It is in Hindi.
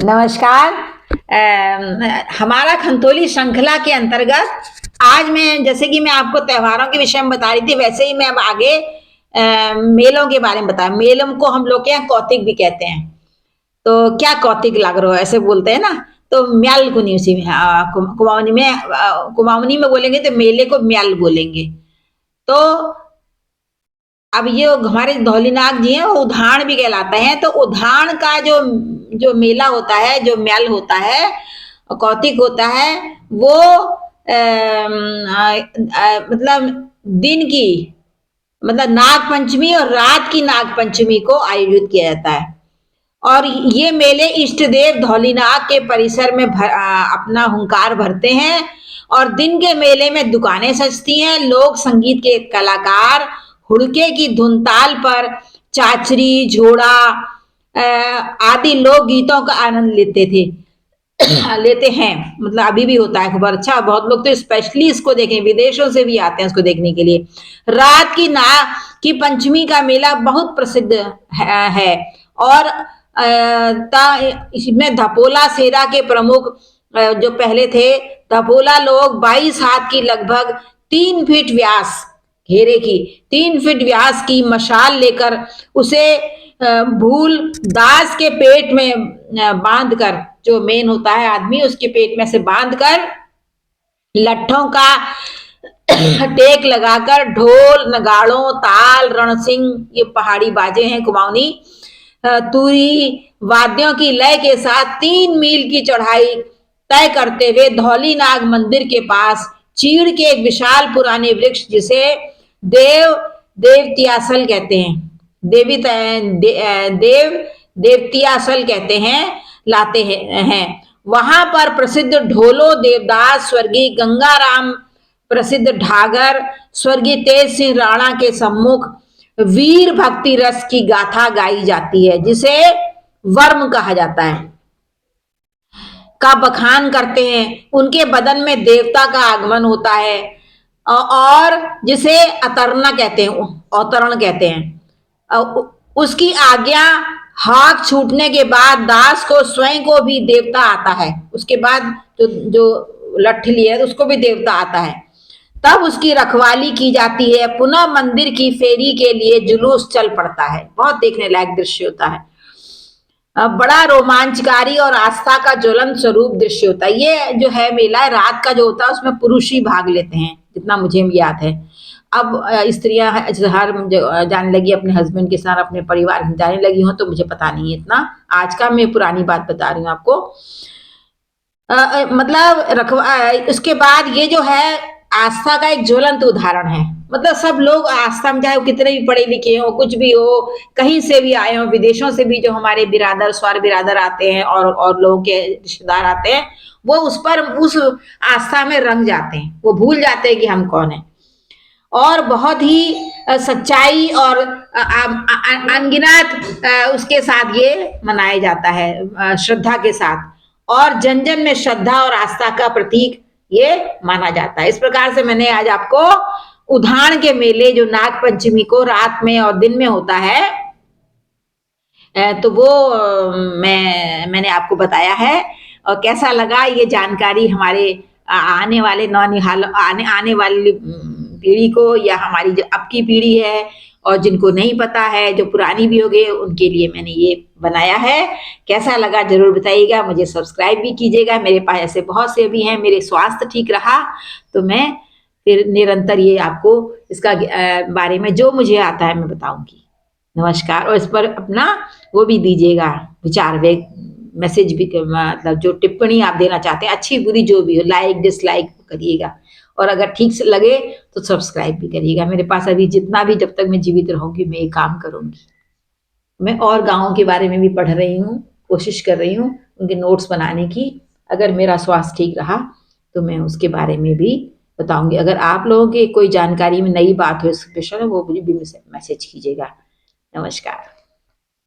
नमस्कार। हमारा खंतोली श्रृंखला के अंतर्गत आज मैं जैसे कि मैं आपको त्योहारों के विषय में बता रही थी, वैसे ही मैं अब आगे मेलों के बारे में बताया। मेलों को हम लोग के यहाँ कौतिक भी कहते हैं। तो क्या कौतिक लग रहा है ऐसे बोलते हैं ना, तो म्याल कुनिसी में कुमाऊनी में बोलेंगे तो मेले को म्याल बोलेंगे। तो अब ये हमारे धौलीनाग जी हैं, वो उधाण भी कहलाते हैं। तो उधाण का जो जो मेला होता है, जो म्याल होता है, कौतिक होता है, वो मतलब दिन की मतलब नाग पंचमी और रात की नाग पंचमी को आयोजित किया जाता है। और ये मेले इष्ट देव धौलीनाग के परिसर में अपना हुंकार भरते हैं। और दिन के मेले में दुकानें सजती हैं। लोक संगीत के कलाकार हुड़के की धुन ताल पर चाचरी, झोड़ा आदि लोक गीतों का आनंद लेते थे लेते हैं। मतलब अभी भी होता है खबर। अच्छा, बहुत लोग तो स्पेशली इसको देखें, विदेशों से भी आते हैं इसको देखने के लिए। रात की पंचमी का मेला बहुत प्रसिद्ध है। और इसमें धपोला सेरा के प्रमुख जो पहले थे, धपोला लोग 22 हाथ की लगभग 3 फीट व्यास घेरे की 3 फीट व्यास की मशाल लेकर उसे भूल दास के पेट में बांधकर, जो मेन होता है आदमी, उसके पेट में से बांधकर लट्ठों का टेक लगाकर ढोल, नगाड़ों, ताल, रणसिंह, ये पहाड़ी बाजे हैं कुमाऊनी, तुरी वाद्यों की लय के साथ 3 मील की चढ़ाई तय करते हुए धौलीनाग मंदिर के पास चीड़ के एक विशाल पुराने वृक्ष, जिसे देवतियासल कहते हैं, देवतियासल कहते हैं, लाते हैं। वहां पर प्रसिद्ध ढोलो देवदास, स्वर्गीय गंगाराम प्रसिद्ध ढागर, स्वर्गीय तेज सिंह राणा के सम्मुख वीर भक्ति रस की गाथा गाई जाती है, जिसे वर्म कहा जाता है, का बखान करते हैं। उनके बदन में देवता का आगमन होता है और जिसे अतरना कहते हैं, अवतरण कहते हैं। उसकी आज्ञा हाथ छूटने के बाद दास को स्वयं को भी देवता आता है। उसके बाद जो लठ लिया है उसको भी देवता आता है। तब उसकी रखवाली की जाती है। पुनः मंदिर की फेरी के लिए जुलूस चल पड़ता है। बहुत देखने लायक दृश्य होता है। बड़ा रोमांचकारी और आस्था का ज्वलंत स्वरूप दृश्य होता है। ये जो है मेला रात का जो होता है उसमें पुरुष ही भाग लेते हैं, जितना मुझे याद है। अब स्त्रियां हर जाने लगी अपने हस्बैंड के साथ, अपने परिवार के जाने लगी हो, तो मुझे पता नहीं है इतना। आज का मैं पुरानी बात बता रही हूँ आपको। मतलब उसके बाद ये जो है आस्था का एक ज्वलंत उदाहरण है। मतलब सब लोग आस्था में, चाहे वो कितने भी पढ़े लिखे हो, कुछ भी हो, कहीं से भी आए हो, विदेशों से भी जो हमारे बिरादर स्वार बिरादर आते हैं और लोगों के रिश्तेदार आते हैं, वो उस आस्था में रंग जाते हैं। वो भूल जाते हैं कि हम कौन है। और बहुत ही सच्चाई और अनगिनत उसके साथ ये मनाया जाता है, श्रद्धा के साथ। और जन जन में श्रद्धा और आस्था का प्रतीक ये माना जाता है। इस प्रकार से मैंने आज आपको उधाण के मेले, जो नाग पंचमी को रात में और दिन में होता है, तो वो मैंने आपको बताया है। और कैसा लगा ये जानकारी हमारे आने वाले आने वाली पीढ़ी को, या हमारी जो अब की पीढ़ी है और जिनको नहीं पता है, जो पुरानी भी हो गए, उनके लिए मैंने ये बनाया है। कैसा लगा जरूर बताइएगा। मुझे सब्सक्राइब भी कीजिएगा। मेरे पास ऐसे बहुत से भी हैं। मेरे स्वास्थ्य ठीक रहा तो मैं फिर निरंतर ये आपको इसका बारे में जो मुझे आता है मैं बताऊंगी। नमस्कार। और इस पर अपना वो भी दीजिएगा विचार, मैसेज भी, मतलब जो टिप्पणी आप देना चाहते हैं, अच्छी बुरी जो भी हो, लाइक डिसलाइक करिएगा। और अगर ठीक से लगे तो सब्सक्राइब भी करिएगा। मेरे पास अभी जितना भी, जब तक मैं जीवित रहूंगी मैं ये काम करूंगी। मैं और गाँव के बारे में भी पढ़ रही हूँ, कोशिश कर रही हूँ उनके नोट्स बनाने की। अगर मेरा स्वास्थ्य ठीक रहा तो मैं उसके बारे में भी बताऊंगी। अगर आप लोगों के कोई जानकारी में नई बात हो इस विषय में, वो मुझे भी मैसेज कीजिएगा। नमस्कार।